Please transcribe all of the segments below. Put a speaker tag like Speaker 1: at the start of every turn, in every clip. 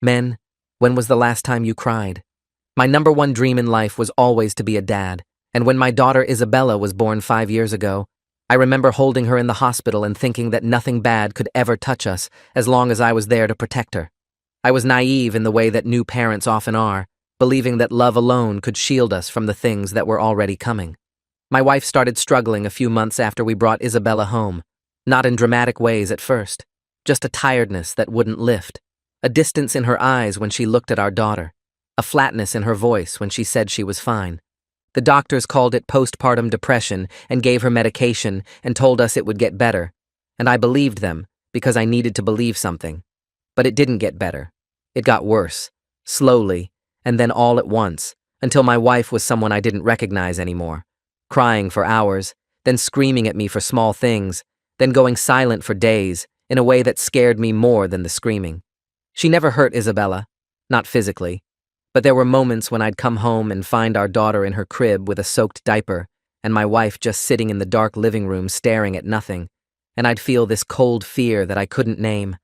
Speaker 1: Men, when was the last time you cried? My number one dream in life was always to be a dad, and when my daughter Isabella was born 5 years ago, I remember holding her in the hospital and thinking that nothing bad could ever touch us as long as I was there to protect her. I was naive in the way that new parents often are, believing that love alone could shield us from the things that were already coming. My wife started struggling a few months after we brought Isabella home, not in dramatic ways at first, just a tiredness that wouldn't lift, a distance in her eyes when she looked at our daughter, a flatness in her voice when she said she was fine. The doctors called it postpartum depression and gave her medication and told us it would get better, and I believed them because I needed to believe something. But it didn't get better. It got worse, slowly, and then all at once, until my wife was someone I didn't recognize anymore, crying for hours, then screaming at me for small things, then going silent for days in a way that scared me more than the screaming. She never hurt Isabella, not physically, but there were moments when I'd come home and find our daughter in her crib with a soaked diaper and my wife just sitting in the dark living room staring at nothing, and I'd feel this cold fear that I couldn't name.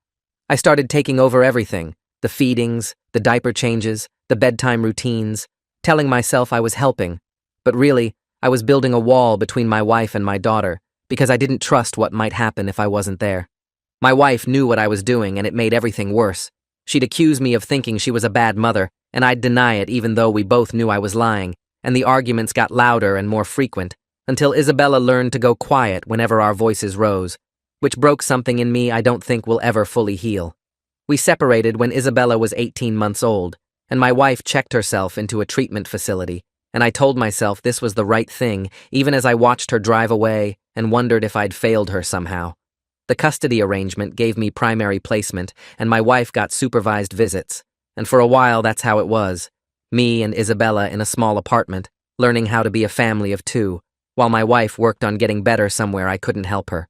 Speaker 1: I started taking over everything, the feedings, the diaper changes, the bedtime routines, telling myself I was helping, but really, I was building a wall between my wife and my daughter because I didn't trust what might happen if I wasn't there. My wife knew what I was doing and it made everything worse. She'd accuse me of thinking she was a bad mother, and I'd deny it even though we both knew I was lying, and the arguments got louder and more frequent, until Isabella learned to go quiet whenever our voices rose, which broke something in me I don't think will ever fully heal. We separated when Isabella was 18 months old, and my wife checked herself into a treatment facility, and I told myself this was the right thing, even as I watched her drive away and wondered if I'd failed her somehow. The custody arrangement gave me primary placement, and my wife got supervised visits. And for a while, that's how it was. Me and Isabella in a small apartment, learning how to be a family of two, while my wife worked on getting better somewhere I couldn't help her.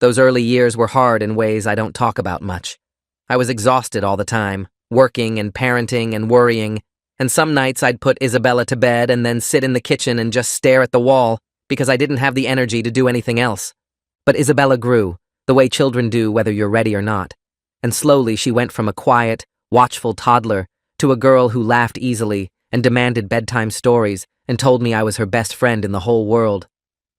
Speaker 1: Those early years were hard in ways I don't talk about much. I was exhausted all the time, working and parenting and worrying, and some nights I'd put Isabella to bed and then sit in the kitchen and just stare at the wall because I didn't have the energy to do anything else. But Isabella grew, the way children do whether you're ready or not, and slowly she went from a quiet, watchful toddler to a girl who laughed easily and demanded bedtime stories and told me I was her best friend in the whole world.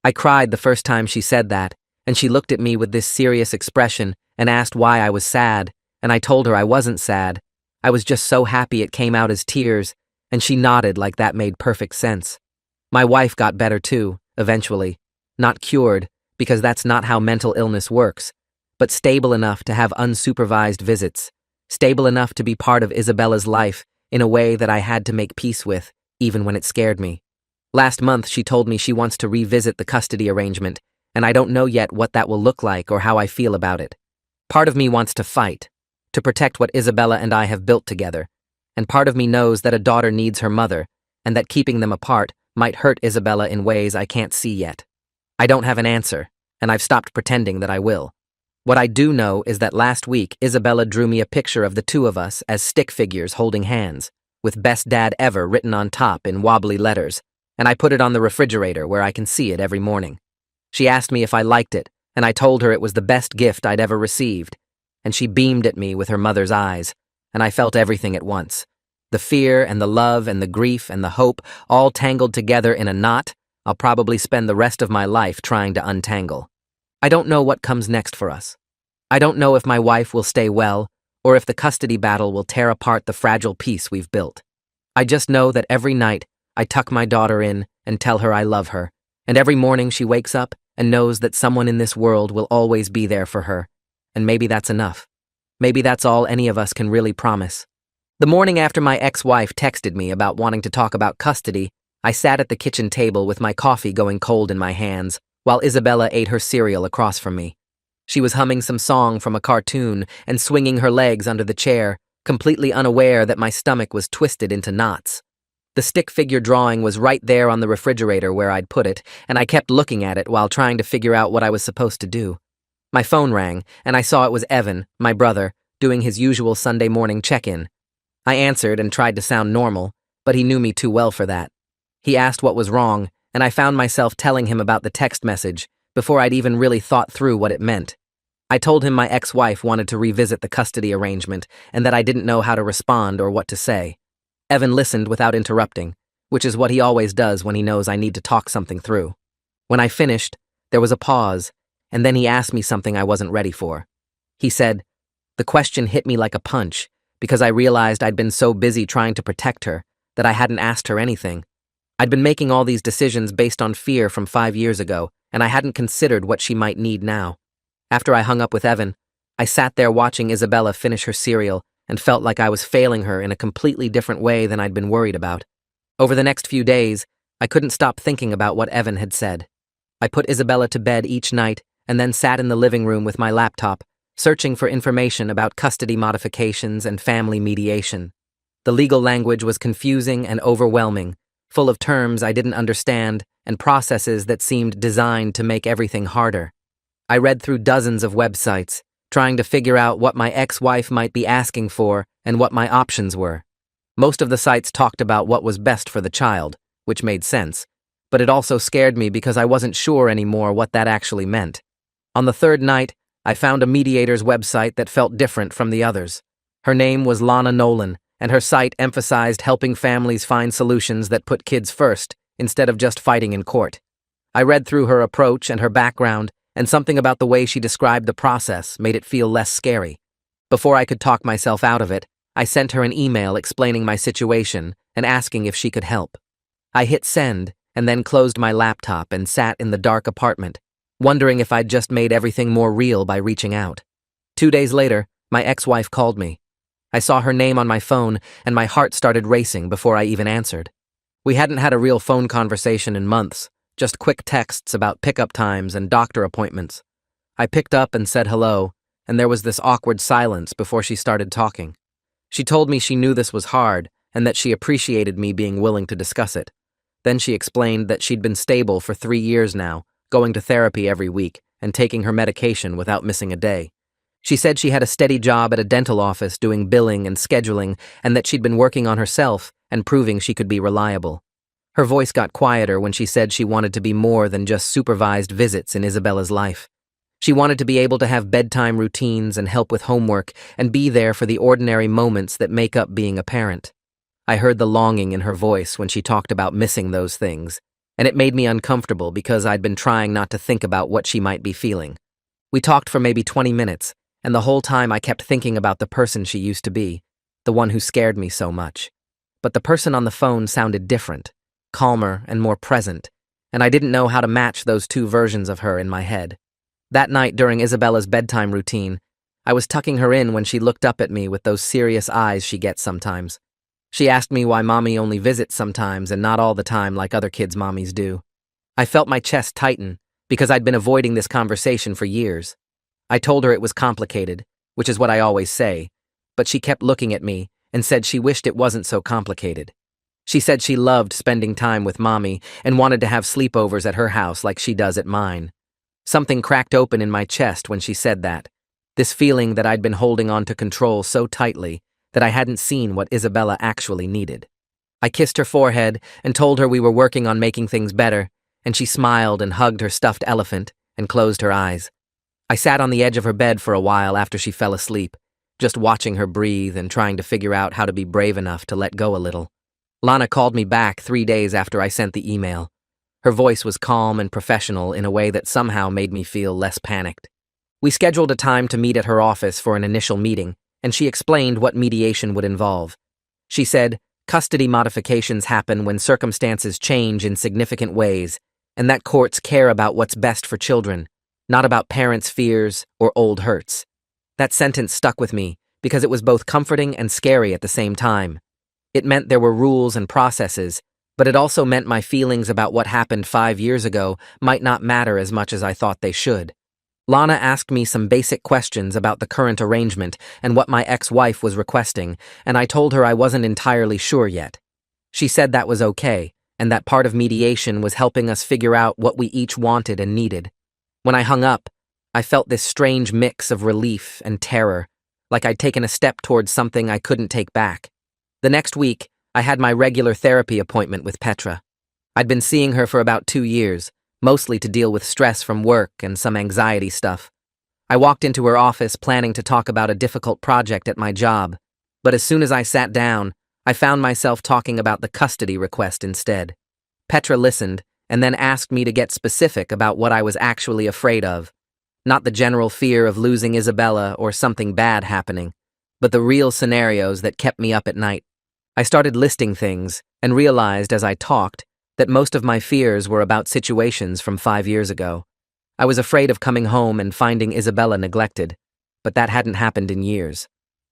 Speaker 1: I cried the first time she said that, and she looked at me with this serious expression and asked why I was sad, and I told her I wasn't sad. I was just so happy it came out as tears, and she nodded like that made perfect sense. My wife got better too, eventually. Not cured, because that's not how mental illness works, but stable enough to have unsupervised visits, stable enough to be part of Isabella's life in a way that I had to make peace with, even when it scared me. Last month, she told me she wants to revisit the custody arrangement, and I don't know yet what that will look like or how I feel about it. Part of me wants to fight, to protect what Isabella and I have built together, and part of me knows that a daughter needs her mother, and that keeping them apart might hurt Isabella in ways I can't see yet. I don't have an answer, and I've stopped pretending that I will. What I do know is that last week, Isabella drew me a picture of the two of us as stick figures holding hands, with Best Dad Ever written on top in wobbly letters, and I put it on the refrigerator where I can see it every morning. She asked me if I liked it, and I told her it was the best gift I'd ever received, and she beamed at me with her mother's eyes, and I felt everything at once. The fear and the love and the grief and the hope all tangled together in a knot I'll probably spend the rest of my life trying to untangle. I don't know what comes next for us. I don't know if my wife will stay well, or if the custody battle will tear apart the fragile peace we've built. I just know that every night I tuck my daughter in and tell her I love her, and every morning she wakes up and knows that someone in this world will always be there for her, and maybe that's enough. Maybe that's all any of us can really promise. The morning after my ex-wife texted me about wanting to talk about custody, I sat at the kitchen table with my coffee going cold in my hands, while Isabella ate her cereal across from me. She was humming some song from a cartoon and swinging her legs under the chair, completely unaware that my stomach was twisted into knots. The stick figure drawing was right there on the refrigerator where I'd put it, and I kept looking at it while trying to figure out what I was supposed to do. My phone rang, and I saw it was Evan, my brother, doing his usual Sunday morning check-in. I answered and tried to sound normal, but he knew me too well for that. He asked what was wrong, and I found myself telling him about the text message before I'd even really thought through what it meant. I told him my ex-wife wanted to revisit the custody arrangement and that I didn't know how to respond or what to say. Evan listened without interrupting, which is what he always does when he knows I need to talk something through. When I finished, there was a pause, and then he asked me something I wasn't ready for. He said, the question hit me like a punch, because I realized I'd been so busy trying to protect her that I hadn't asked her anything. I'd been making all these decisions based on fear from 5 years ago, and I hadn't considered what she might need now. After I hung up with Evan, I sat there watching Isabella finish her cereal and felt like I was failing her in a completely different way than I'd been worried about. Over the next few days, I couldn't stop thinking about what Evan had said. I put Isabella to bed each night and then sat in the living room with my laptop, searching for information about custody modifications and family mediation. The legal language was confusing and overwhelming, full of terms I didn't understand and processes that seemed designed to make everything harder. I read through dozens of websites, trying to figure out what my ex-wife might be asking for and what my options were. Most of the sites talked about what was best for the child, which made sense, but it also scared me because I wasn't sure anymore what that actually meant. On the third night, I found a mediator's website that felt different from the others. Her name was Lana Nolan, and her site emphasized helping families find solutions that put kids first, instead of just fighting in court. I read through her approach and her background, and something about the way she described the process made it feel less scary. Before I could talk myself out of it, I sent her an email explaining my situation and asking if she could help. I hit send and then closed my laptop and sat in the dark apartment, wondering if I'd just made everything more real by reaching out. 2 days later, my ex-wife called me. I saw her name on my phone and my heart started racing before I even answered. We hadn't had a real phone conversation in months, just quick texts about pickup times and doctor appointments. I picked up and said hello, and there was this awkward silence before she started talking. She told me she knew this was hard and that she appreciated me being willing to discuss it. Then she explained that she'd been stable for 3 years now, going to therapy every week and taking her medication without missing a day. She said she had a steady job at a dental office doing billing and scheduling and that she'd been working on herself and proving she could be reliable. Her voice got quieter when she said she wanted to be more than just supervised visits in Isabella's life. She wanted to be able to have bedtime routines and help with homework and be there for the ordinary moments that make up being a parent. I heard the longing in her voice when she talked about missing those things, and it made me uncomfortable because I'd been trying not to think about what she might be feeling. We talked for maybe 20 minutes, and the whole time I kept thinking about the person she used to be, the one who scared me so much. But the person on the phone sounded different, calmer and more present, and I didn't know how to match those two versions of her in my head. That night during Isabella's bedtime routine, I was tucking her in when she looked up at me with those serious eyes she gets sometimes. She asked me why mommy only visits sometimes and not all the time like other kids' mommies do. I felt my chest tighten because I'd been avoiding this conversation for years. I told her it was complicated, which is what I always say, but she kept looking at me and said she wished it wasn't so complicated. She said she loved spending time with mommy and wanted to have sleepovers at her house like she does at mine. Something cracked open in my chest when she said that, this feeling that I'd been holding on to control so tightly that I hadn't seen what Isabella actually needed. I kissed her forehead and told her we were working on making things better, and she smiled and hugged her stuffed elephant and closed her eyes. I sat on the edge of her bed for a while after she fell asleep, just watching her breathe and trying to figure out how to be brave enough to let go a little. Lana called me back 3 days after I sent the email. Her voice was calm and professional in a way that somehow made me feel less panicked. We scheduled a time to meet at her office for an initial meeting, and she explained what mediation would involve. She said, custody modifications happen when circumstances change in significant ways, and that courts care about what's best for children, not about parents' fears or old hurts. That sentence stuck with me because it was both comforting and scary at the same time. It meant there were rules and processes, but it also meant my feelings about what happened 5 years ago might not matter as much as I thought they should. Lana asked me some basic questions about the current arrangement and what my ex-wife was requesting, and I told her I wasn't entirely sure yet. She said that was okay, and that part of mediation was helping us figure out what we each wanted and needed. When I hung up, I felt this strange mix of relief and terror, like I'd taken a step towards something I couldn't take back. The next week, I had my regular therapy appointment with Petra. I'd been seeing her for about 2 years, mostly to deal with stress from work and some anxiety stuff. I walked into her office planning to talk about a difficult project at my job, but as soon as I sat down, I found myself talking about the custody request instead. Petra listened and then asked me to get specific about what I was actually afraid of. Not the general fear of losing Isabella or something bad happening, but the real scenarios that kept me up at night. I started listing things and realized as I talked that most of my fears were about situations from 5 years ago. I was afraid of coming home and finding Isabella neglected, but that hadn't happened in years.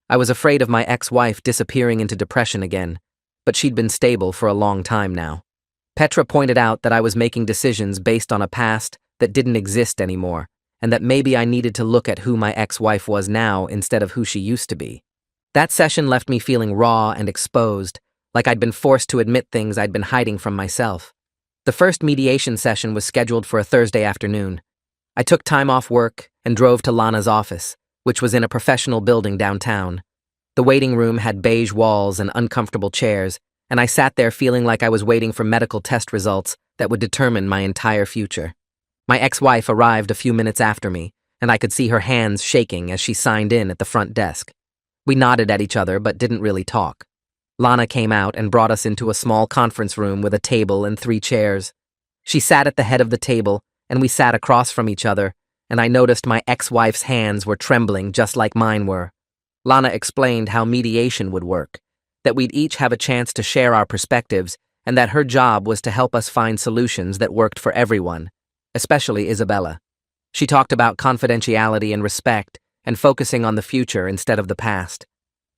Speaker 1: I was afraid of my ex-wife disappearing into depression again, but she'd been stable for a long time now. Petra pointed out that I was making decisions based on a past that didn't exist anymore, and that maybe I needed to look at who my ex-wife was now instead of who she used to be. That session left me feeling raw and exposed, like I'd been forced to admit things I'd been hiding from myself. The first mediation session was scheduled for a Thursday afternoon. I took time off work and drove to Lana's office, which was in a professional building downtown. The waiting room had beige walls and uncomfortable chairs, and I sat there feeling like I was waiting for medical test results that would determine my entire future. My ex-wife arrived a few minutes after me, and I could see her hands shaking as she signed in at the front desk. We nodded at each other but didn't really talk. Lana came out and brought us into a small conference room with a table and 3 chairs. She sat at the head of the table, and we sat across from each other, and I noticed my ex-wife's hands were trembling just like mine were. Lana explained how mediation would work, that we'd each have a chance to share our perspectives, and that her job was to help us find solutions that worked for everyone, especially Isabella. She talked about confidentiality and respect, and focusing on the future instead of the past.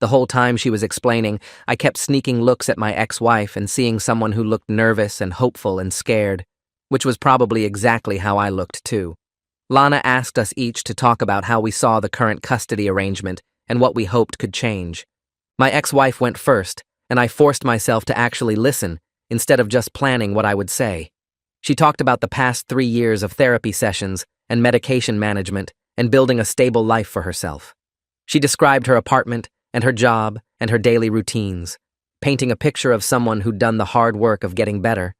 Speaker 1: The whole time she was explaining, I kept sneaking looks at my ex-wife and seeing someone who looked nervous and hopeful and scared, which was probably exactly how I looked too. Lana asked us each to talk about how we saw the current custody arrangement and what we hoped could change. My ex-wife went first, and I forced myself to actually listen instead of just planning what I would say. She talked about the past 3 years of therapy sessions and medication management and building a stable life for herself. She described her apartment and her job and her daily routines, painting a picture of someone who'd done the hard work of getting better.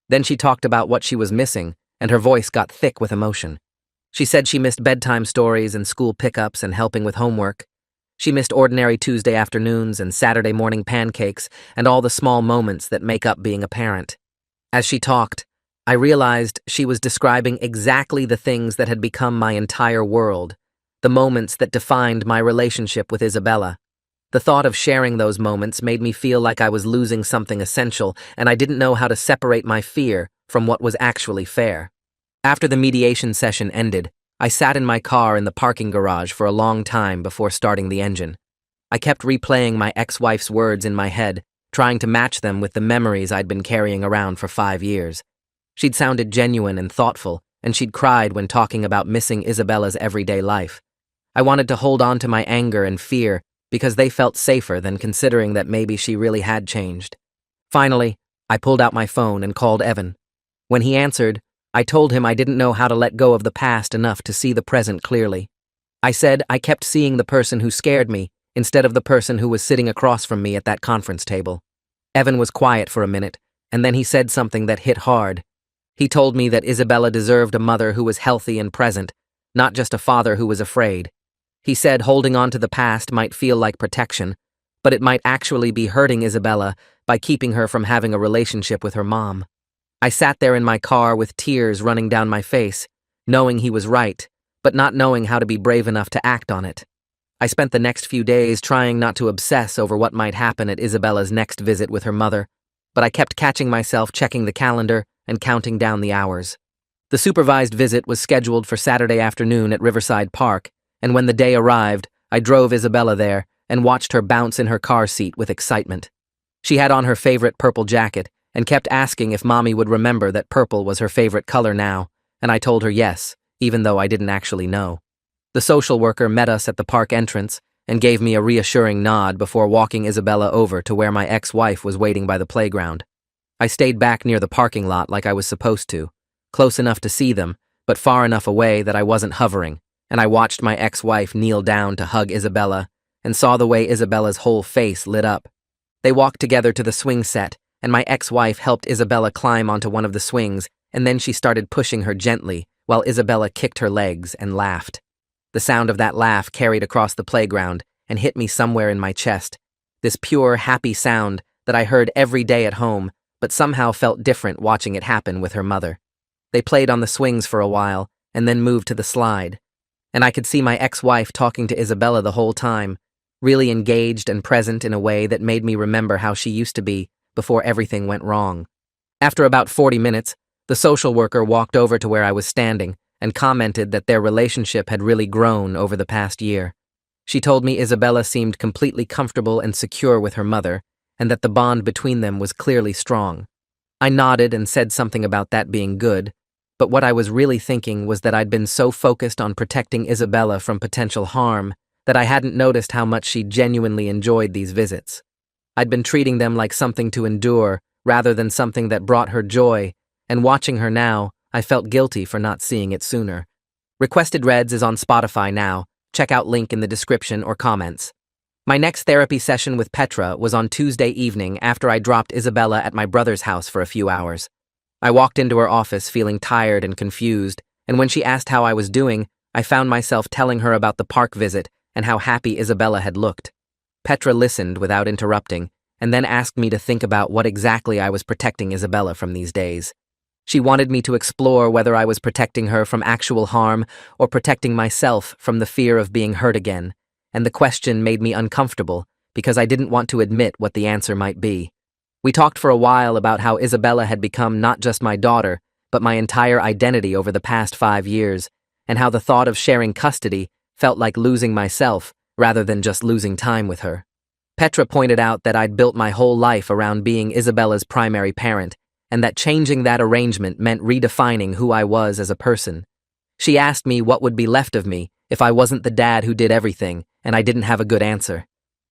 Speaker 1: Then she talked about what she was missing, and her voice got thick with emotion. She said she missed bedtime stories and school pickups and helping with homework. She missed ordinary Tuesday afternoons and Saturday morning pancakes and all the small moments that make up being a parent. As she talked, I realized she was describing exactly the things that had become my entire world, the moments that defined my relationship with Isabella. The thought of sharing those moments made me feel like I was losing something essential, and I didn't know how to separate my fear from what was actually fair. After the mediation session ended, I sat in my car in the parking garage for a long time before starting the engine. I kept replaying my ex-wife's words in my head, trying to match them with the memories I'd been carrying around for 5 years. She'd sounded genuine and thoughtful, and she'd cried when talking about missing Isabella's everyday life. I wanted to hold on to my anger and fear because they felt safer than considering that maybe she really had changed. Finally, I pulled out my phone and called Evan. When he answered, I told him I didn't know how to let go of the past enough to see the present clearly. I said I kept seeing the person who scared me instead of the person who was sitting across from me at that conference table. Evan was quiet for a minute, and then he said something that hit hard. He told me that Isabella deserved a mother who was healthy and present, not just a father who was afraid. He said holding on to the past might feel like protection, but it might actually be hurting Isabella by keeping her from having a relationship with her mom. I sat there in my car with tears running down my face, knowing he was right, but not knowing how to be brave enough to act on it. I spent the next few days trying not to obsess over what might happen at Isabella's next visit with her mother, but I kept catching myself checking the calendar and counting down the hours. The supervised visit was scheduled for Saturday afternoon at Riverside Park, and when the day arrived, I drove Isabella there and watched her bounce in her car seat with excitement. She had on her favorite purple jacket and kept asking if Mommy would remember that purple was her favorite color now, and I told her yes, even though I didn't actually know. The social worker met us at the park entrance and gave me a reassuring nod before walking Isabella over to where my ex-wife was waiting by the playground. I stayed back near the parking lot like I was supposed to, close enough to see them, but far enough away that I wasn't hovering, and I watched my ex-wife kneel down to hug Isabella and saw the way Isabella's whole face lit up. They walked together to the swing set, and my ex-wife helped Isabella climb onto one of the swings, and then she started pushing her gently while Isabella kicked her legs and laughed. The sound of that laugh carried across the playground and hit me somewhere in my chest. This pure, happy sound that I heard every day at home, but somehow felt different watching it happen with her mother. They played on the swings for a while and then moved to the slide. And I could see my ex-wife talking to Isabella the whole time, really engaged and present in a way that made me remember how she used to be before everything went wrong. After about 40 minutes, the social worker walked over to where I was standing and commented that their relationship had really grown over the past year. She told me Isabella seemed completely comfortable and secure with her mother, and that the bond between them was clearly strong. I nodded and said something about that being good, but what I was really thinking was that I'd been so focused on protecting Isabella from potential harm that I hadn't noticed how much she genuinely enjoyed these visits. I'd been treating them like something to endure rather than something that brought her joy, and watching her now, I felt guilty for not seeing it sooner. Requested Reds is on Spotify now. Check out link in the description or comments. My next therapy session with Petra was on Tuesday evening after I dropped Isabella at my brother's house for a few hours. I walked into her office feeling tired and confused, and when she asked how I was doing, I found myself telling her about the park visit and how happy Isabella had looked. Petra listened without interrupting, and then asked me to think about what exactly I was protecting Isabella from these days. She wanted me to explore whether I was protecting her from actual harm or protecting myself from the fear of being hurt again, and the question made me uncomfortable because I didn't want to admit what the answer might be. We talked for a while about how Isabella had become not just my daughter, but my entire identity over the past 5 years, and how the thought of sharing custody felt like losing myself rather than just losing time with her. Petra pointed out that I'd built my whole life around being Isabella's primary parent, and that changing that arrangement meant redefining who I was as a person. She asked me what would be left of me if I wasn't the dad who did everything, and I didn't have a good answer.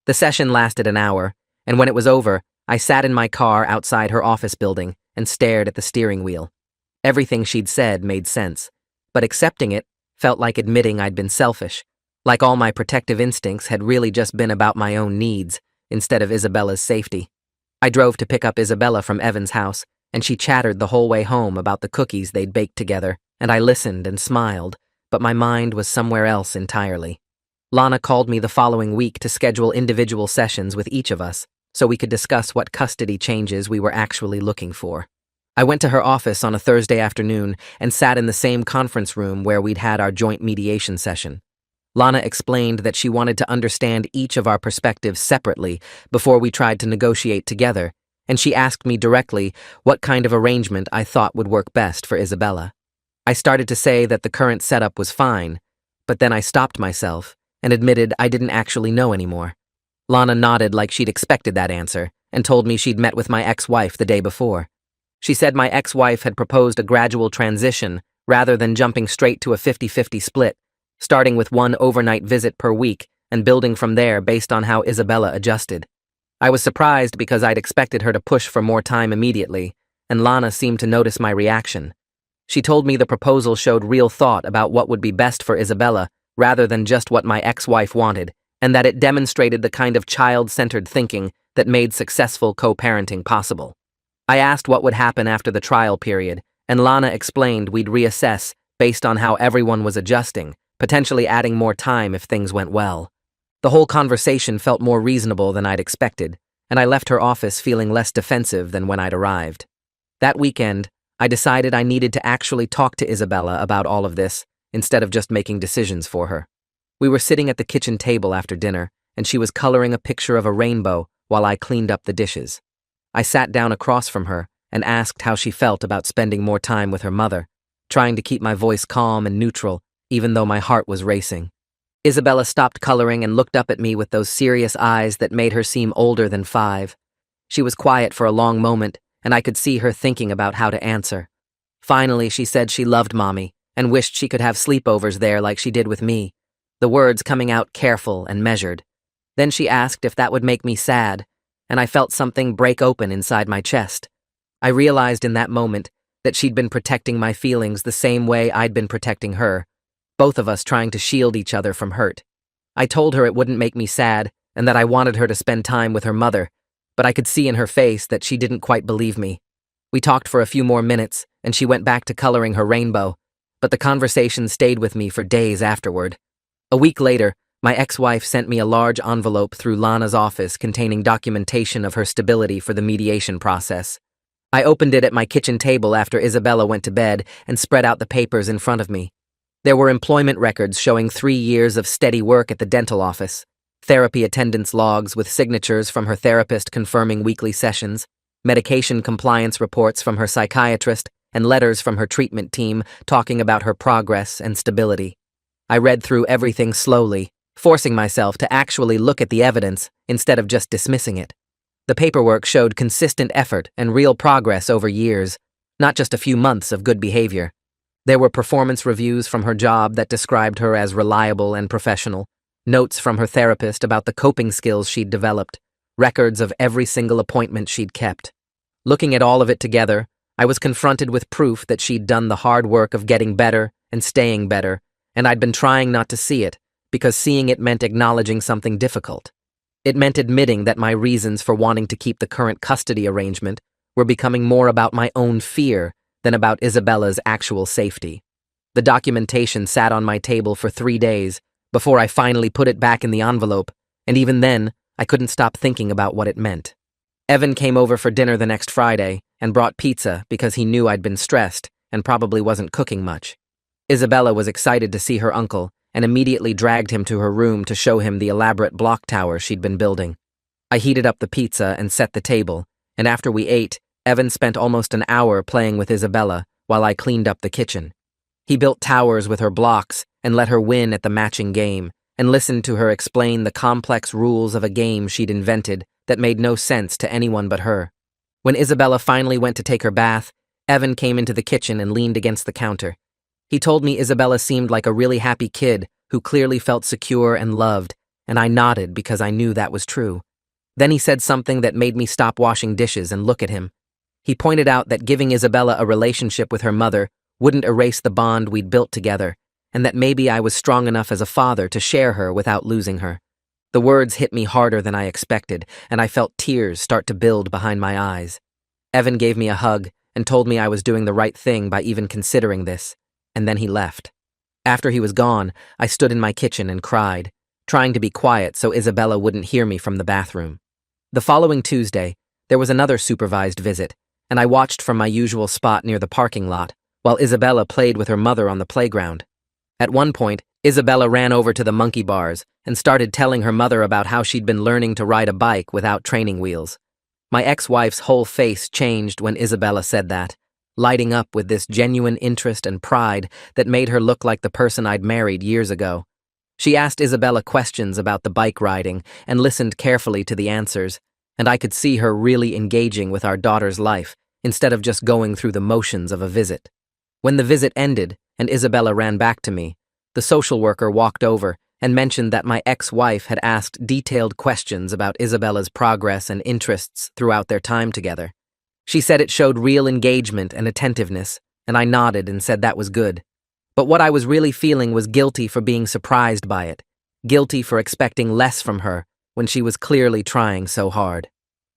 Speaker 1: The session lasted an hour, and when it was over, I sat in my car outside her office building and stared at the steering wheel. Everything she'd said made sense, but accepting it felt like admitting I'd been selfish, like all my protective instincts had really just been about my own needs instead of Isabella's safety. I drove to pick up Isabella from Evan's house, and she chattered the whole way home about the cookies they'd baked together, and I listened and smiled, but my mind was somewhere else entirely. Lana called me the following week to schedule individual sessions with each of us, so we could discuss what custody changes we were actually looking for. I went to her office on a Thursday afternoon and sat in the same conference room where we'd had our joint mediation session. Lana explained that she wanted to understand each of our perspectives separately before we tried to negotiate together, and she asked me directly what kind of arrangement I thought would work best for Isabella. I started to say that the current setup was fine, but then I stopped myself and admitted I didn't actually know anymore. Lana nodded like she'd expected that answer and told me she'd met with my ex-wife the day before. She said my ex-wife had proposed a gradual transition rather than jumping straight to a 50-50 split, starting with one overnight visit per week and building from there based on how Isabella adjusted. I was surprised because I'd expected her to push for more time immediately, and Lana seemed to notice my reaction. She told me the proposal showed real thought about what would be best for Isabella rather than just what my ex-wife wanted, and that it demonstrated the kind of child-centered thinking that made successful co-parenting possible. I asked what would happen after the trial period, and Lana explained we'd reassess based on how everyone was adjusting, potentially adding more time if things went well. The whole conversation felt more reasonable than I'd expected, and I left her office feeling less defensive than when I'd arrived. That weekend, I decided I needed to actually talk to Isabella about all of this, instead of just making decisions for her. We were sitting at the kitchen table after dinner, and she was coloring a picture of a rainbow while I cleaned up the dishes. I sat down across from her and asked how she felt about spending more time with her mother, trying to keep my voice calm and neutral, even though my heart was racing. Isabella stopped coloring and looked up at me with those serious eyes that made her seem older than 5. She was quiet for a long moment, and I could see her thinking about how to answer. Finally, she said she loved Mommy and wished she could have sleepovers there like she did with me, the words coming out careful and measured. Then she asked if that would make me sad, and I felt something break open inside my chest. I realized in that moment that she'd been protecting my feelings the same way I'd been protecting her, both of us trying to shield each other from hurt. I told her it wouldn't make me sad and that I wanted her to spend time with her mother, but I could see in her face that she didn't quite believe me. We talked for a few more minutes, and she went back to coloring her rainbow, but the conversation stayed with me for days afterward. A week later, my ex-wife sent me a large envelope through Lana's office containing documentation of her stability for the mediation process. I opened it at my kitchen table after Isabella went to bed and spread out the papers in front of me. There were employment records showing 3 years of steady work at the dental office, therapy attendance logs with signatures from her therapist confirming weekly sessions, medication compliance reports from her psychiatrist, and letters from her treatment team talking about her progress and stability. I read through everything slowly, forcing myself to actually look at the evidence instead of just dismissing it. The paperwork showed consistent effort and real progress over years, not just a few months of good behavior. There were performance reviews from her job that described her as reliable and professional, notes from her therapist about the coping skills she'd developed, records of every single appointment she'd kept. Looking at all of it together, I was confronted with proof that she'd done the hard work of getting better and staying better, and I'd been trying not to see it, because seeing it meant acknowledging something difficult. It meant admitting that my reasons for wanting to keep the current custody arrangement were becoming more about my own fear than about Isabella's actual safety. The documentation sat on my table for 3 days before I finally put it back in the envelope, and even then, I couldn't stop thinking about what it meant. Evan came over for dinner the next Friday and brought pizza because he knew I'd been stressed and probably wasn't cooking much. Isabella was excited to see her uncle and immediately dragged him to her room to show him the elaborate block tower she'd been building. I heated up the pizza and set the table, and after we ate, Evan spent almost an hour playing with Isabella while I cleaned up the kitchen. He built towers with her blocks and let her win at the matching game, and listened to her explain the complex rules of a game she'd invented that made no sense to anyone but her. When Isabella finally went to take her bath, Evan came into the kitchen and leaned against the counter. He told me Isabella seemed like a really happy kid who clearly felt secure and loved, and I nodded because I knew that was true. Then he said something that made me stop washing dishes and look at him. He pointed out that giving Isabella a relationship with her mother wouldn't erase the bond we'd built together, and that maybe I was strong enough as a father to share her without losing her. The words hit me harder than I expected, and I felt tears start to build behind my eyes. Evan gave me a hug and told me I was doing the right thing by even considering this, and then he left. After he was gone, I stood in my kitchen and cried, trying to be quiet so Isabella wouldn't hear me from the bathroom. The following Tuesday, there was another supervised visit, and I watched from my usual spot near the parking lot while Isabella played with her mother on the playground. At one point, Isabella ran over to the monkey bars and started telling her mother about how she'd been learning to ride a bike without training wheels. My ex-wife's whole face changed when Isabella said that, lighting up with this genuine interest and pride that made her look like the person I'd married years ago. She asked Isabella questions about the bike riding and listened carefully to the answers, and I could see her really engaging with our daughter's life instead of just going through the motions of a visit. When the visit ended and Isabella ran back to me, the social worker walked over and mentioned that my ex-wife had asked detailed questions about Isabella's progress and interests throughout their time together. She said it showed real engagement and attentiveness, and I nodded and said that was good. But what I was really feeling was guilty for being surprised by it, guilty for expecting less from her when she was clearly trying so hard.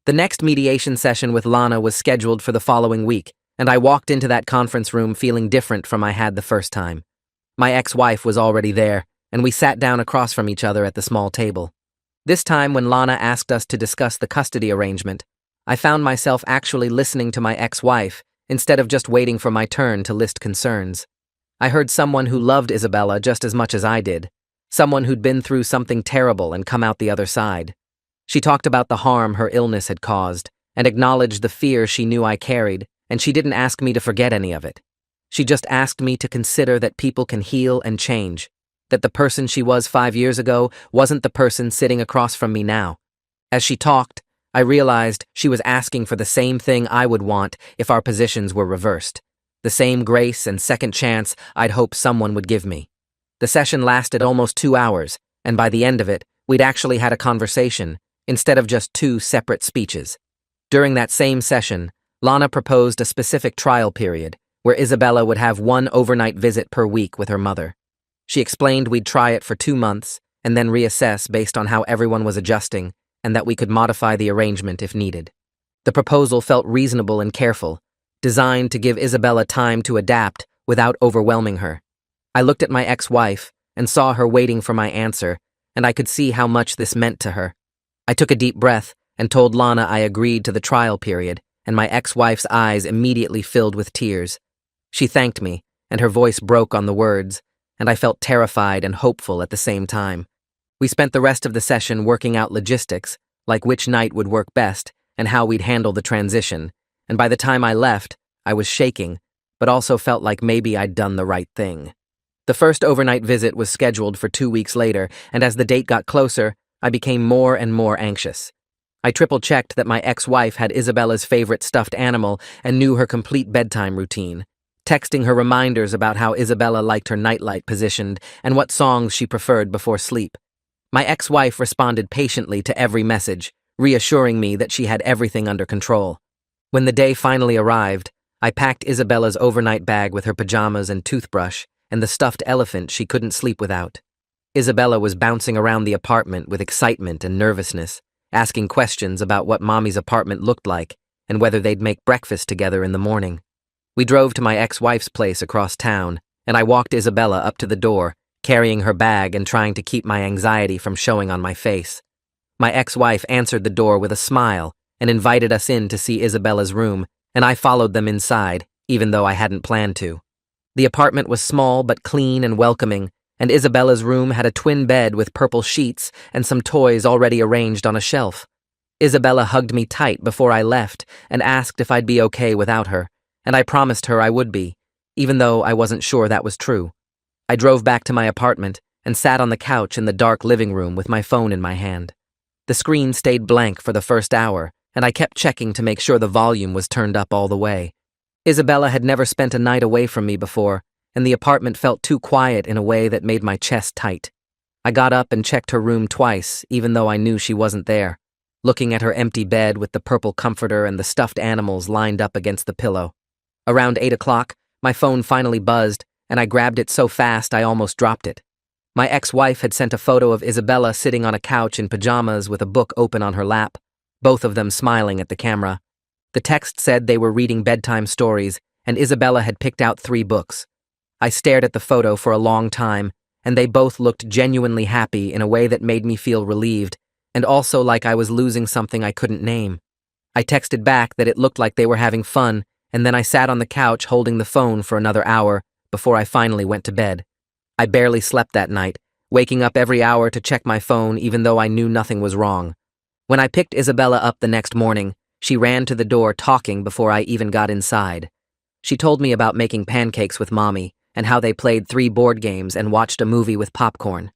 Speaker 1: The next mediation session with Lana was scheduled for the following week, and I walked into that conference room feeling different from I had the first time. My ex-wife was already there, and we sat down across from each other at the small table. This time, when Lana asked us to discuss the custody arrangement, I found myself actually listening to my ex-wife instead of just waiting for my turn to list concerns. I heard someone who loved Isabella just as much as I did, someone who'd been through something terrible and come out the other side. She talked about the harm her illness had caused and acknowledged the fear she knew I carried, and she didn't ask me to forget any of it. She just asked me to consider that people can heal and change, that the person she was 5 years ago wasn't the person sitting across from me now. As she talked, I realized she was asking for the same thing I would want if our positions were reversed, the same grace and second chance I'd hope someone would give me. The session lasted almost 2 hours, and by the end of it, we'd actually had a conversation, instead of just 2 separate speeches. During that same session, Lana proposed a specific trial period, where Isabella would have 1 overnight visit per week with her mother. She explained we'd try it for 2 months, and then reassess based on how everyone was adjusting, and that we could modify the arrangement if needed. The proposal felt reasonable and careful, designed to give Isabella time to adapt without overwhelming her. I looked at my ex-wife, and saw her waiting for my answer, and I could see how much this meant to her. I took a deep breath and told Lana I agreed to the trial period, and my ex-wife's eyes immediately filled with tears. She thanked me, and her voice broke on the words, and I felt terrified and hopeful at the same time. We spent the rest of the session working out logistics, like which night would work best and how we'd handle the transition, and by the time I left, I was shaking, but also felt like maybe I'd done the right thing. The first overnight visit was scheduled for 2 weeks later, and as the date got closer, I became more and more anxious. I triple-checked that my ex-wife had Isabella's favorite stuffed animal and knew her complete bedtime routine, texting her reminders about how Isabella liked her nightlight positioned and what songs she preferred before sleep. My ex-wife responded patiently to every message, reassuring me that she had everything under control. When the day finally arrived, I packed Isabella's overnight bag with her pajamas and toothbrush and the stuffed elephant she couldn't sleep without. Isabella was bouncing around the apartment with excitement and nervousness, asking questions about what Mommy's apartment looked like and whether they'd make breakfast together in the morning. We drove to my ex-wife's place across town, and I walked Isabella up to the door, carrying her bag and trying to keep my anxiety from showing on my face. My ex-wife answered the door with a smile and invited us in to see Isabella's room, and I followed them inside, even though I hadn't planned to. The apartment was small but clean and welcoming, and Isabella's room had a twin bed with purple sheets and some toys already arranged on a shelf. Isabella hugged me tight before I left and asked if I'd be okay without her, and I promised her I would be, even though I wasn't sure that was true. I drove back to my apartment and sat on the couch in the dark living room with my phone in my hand. The screen stayed blank for the first hour, and I kept checking to make sure the volume was turned up all the way. Isabella had never spent a night away from me before, and the apartment felt too quiet in a way that made my chest tight. I got up and checked her room twice, even though I knew she wasn't there, looking at her empty bed with the purple comforter and the stuffed animals lined up against the pillow. Around 8 o'clock, my phone finally buzzed, and I grabbed it so fast I almost dropped it. My ex-wife had sent a photo of Isabella sitting on a couch in pajamas with a book open on her lap, both of them smiling at the camera. The text said they were reading bedtime stories, and Isabella had picked out 3 books. I stared at the photo for a long time, and they both looked genuinely happy in a way that made me feel relieved, and also like I was losing something I couldn't name. I texted back that it looked like they were having fun, and then I sat on the couch holding the phone for another hour before I finally went to bed. I barely slept that night, waking up every hour to check my phone even though I knew nothing was wrong. When I picked Isabella up the next morning, she ran to the door talking before I even got inside. She told me about making pancakes with Mommy and how they played 3 board games and watched a movie with popcorn.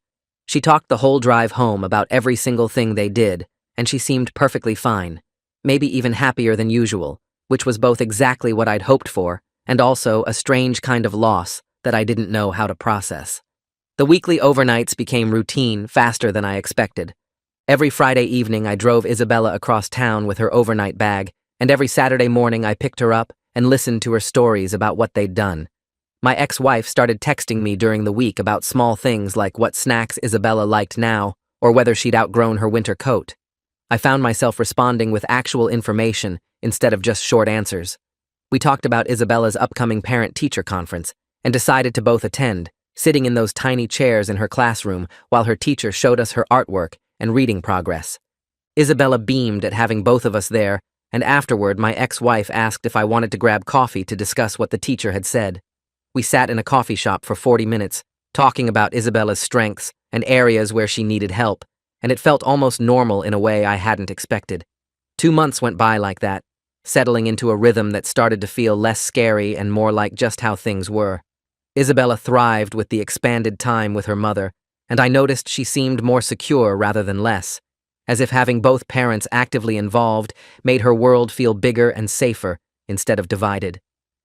Speaker 1: She talked the whole drive home about every single thing they did, and she seemed perfectly fine, maybe even happier than usual, which was both exactly what I'd hoped for and also a strange kind of loss that I didn't know how to process. The weekly overnights became routine faster than I expected. Every Friday evening I drove Isabella across town with her overnight bag, and every Saturday morning I picked her up and listened to her stories about what they'd done. My ex-wife started texting me during the week about small things like what snacks Isabella liked now or whether she'd outgrown her winter coat. I found myself responding with actual information instead of just short answers. We talked about Isabella's upcoming parent-teacher conference and decided to both attend, sitting in those tiny chairs in her classroom while her teacher showed us her artwork and reading progress. Isabella beamed at having both of us there, and afterward my ex-wife asked if I wanted to grab coffee to discuss what the teacher had said. We sat in a coffee shop for 40 minutes, talking about Isabella's strengths and areas where she needed help, and it felt almost normal in a way I hadn't expected. 2 months went by like that, settling into a rhythm that started to feel less scary and more like just how things were. Isabella thrived with the expanded time with her mother, and I noticed she seemed more secure rather than less, as if having both parents actively involved made her world feel bigger and safer instead of divided.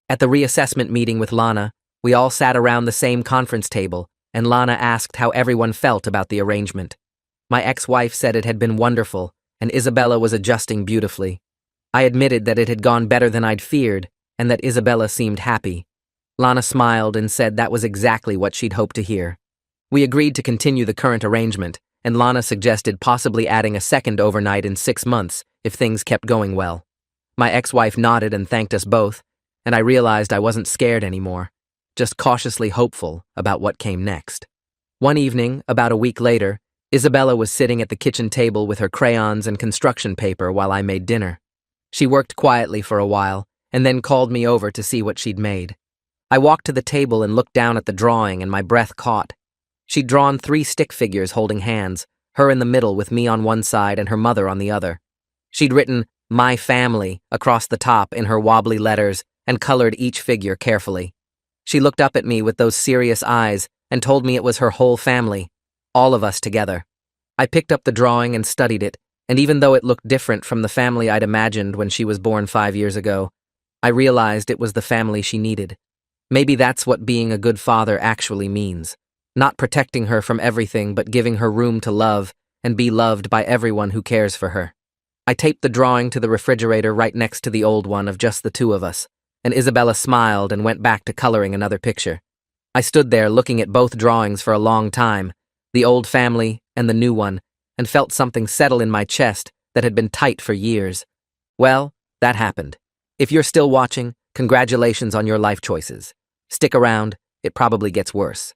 Speaker 1: At the reassessment meeting with Lana, we all sat around the same conference table, and Lana asked how everyone felt about the arrangement. My ex-wife said it had been wonderful, and Isabella was adjusting beautifully. I admitted that it had gone better than I'd feared, and that Isabella seemed happy. Lana smiled and said that was exactly what she'd hoped to hear. We agreed to continue the current arrangement, and Lana suggested possibly adding a second overnight in 6 months if things kept going well. My ex-wife nodded and thanked us both, and I realized I wasn't scared anymore, just cautiously hopeful about what came next. One evening, about a week later, Isabella was sitting at the kitchen table with her crayons and construction paper while I made dinner. She worked quietly for a while, and then called me over to see what she'd made. I walked to the table and looked down at the drawing, and my breath caught. She'd drawn 3 stick figures holding hands, her in the middle with me on one side and her mother on the other. She'd written, "My family," across the top in her wobbly letters and colored each figure carefully. She looked up at me with those serious eyes and told me it was her whole family, all of us together. I picked up the drawing and studied it, and even though it looked different from the family I'd imagined when she was born 5 years ago, I realized it was the family she needed. Maybe that's what being a good father actually means. Not protecting her from everything, but giving her room to love and be loved by everyone who cares for her. I taped the drawing to the refrigerator right next to the old one of just the 2 of us, and Isabella smiled and went back to coloring another picture. I stood there looking at both drawings for a long time, the old family and the new one, and felt something settle in my chest that had been tight for years. Well, that happened. If you're still watching, congratulations on your life choices. Stick around, it probably gets worse.